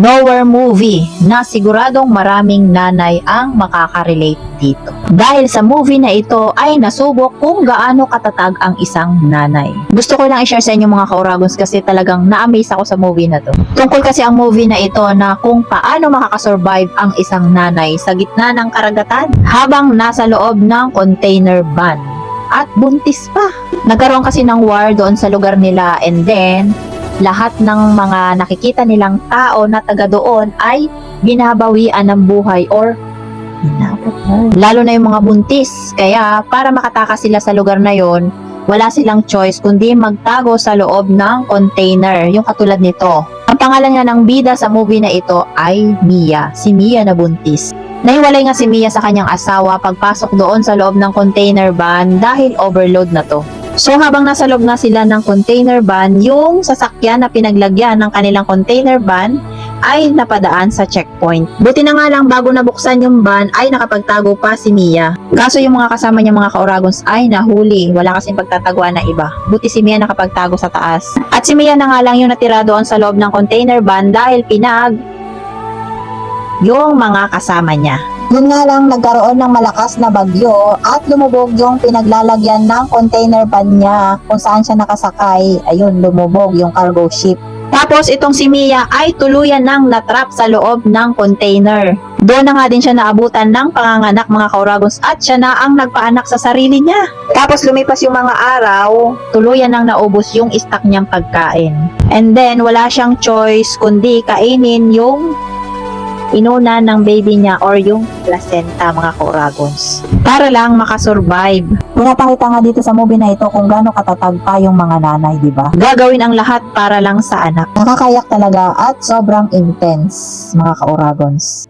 Nowhere movie na siguradong maraming nanay ang makaka-relate dito. Dahil sa movie na ito ay nasubok kung gaano katatag ang isang nanay. Gusto ko lang i-share sa inyo mga ka-Oragons kasi talagang na-amaze ako sa movie na to. Tungkol kasi ang movie na ito na kung paano makakasurvive ang isang nanay sa gitna ng karagatan habang nasa loob ng container van. At buntis pa. Nagkaroon kasi ng war doon sa lugar nila and then lahat ng mga nakikita nilang tao na taga doon ay binabawian ng buhay or lalo na yung mga buntis. Kaya para makatakas sila sa lugar na yon, wala silang choice kundi magtago sa loob ng container, yung katulad nito. Ang pangalan nga ng bida sa movie na ito ay Mia, si Mia na buntis. Nahiwalay nga si Mia sa kanyang asawa pagpasok doon sa loob ng container van dahil overload na to. So habang nasa loob nga sila ng container van, yung sasakyan na pinaglagyan ng kanilang container van ay napadaan sa checkpoint. Buti na nga lang bago nabuksan yung van ay nakapagtago pa si Mia. Kaso yung mga kasama niya mga ka-Oragons ay nahuli. Wala kasing pagtataguan na iba. Buti si Mia nakapagtago sa taas. At si Mia na nga lang yung natira doon sa loob ng container van dahil yung mga kasama niya. Yun nga lang, nagkaroon ng malakas na bagyo at lumubog yung pinaglalagyan ng container van niya kung saan siya nakasakay. Ayun, lumubog yung cargo ship. Tapos itong si Mia ay tuluyan nang natrap sa loob ng container. Doon na nga din siya naabutan ng panganganak mga ka-Oragons at siya na ang nagpaanak sa sarili niya. Tapos lumipas yung mga araw, tuluyan nang naubos yung stock niyang pagkain. And then wala siyang choice kundi kainin yung inuna ng baby niya or yung placenta mga ka-Oragons para lang makasurvive. Pinapakita nga dito sa movie na ito kung gaano katatag pa yung mga nanay, di ba? Gagawin ang lahat para lang sa anak. Nakakayak talaga at sobrang intense mga ka-Oragons.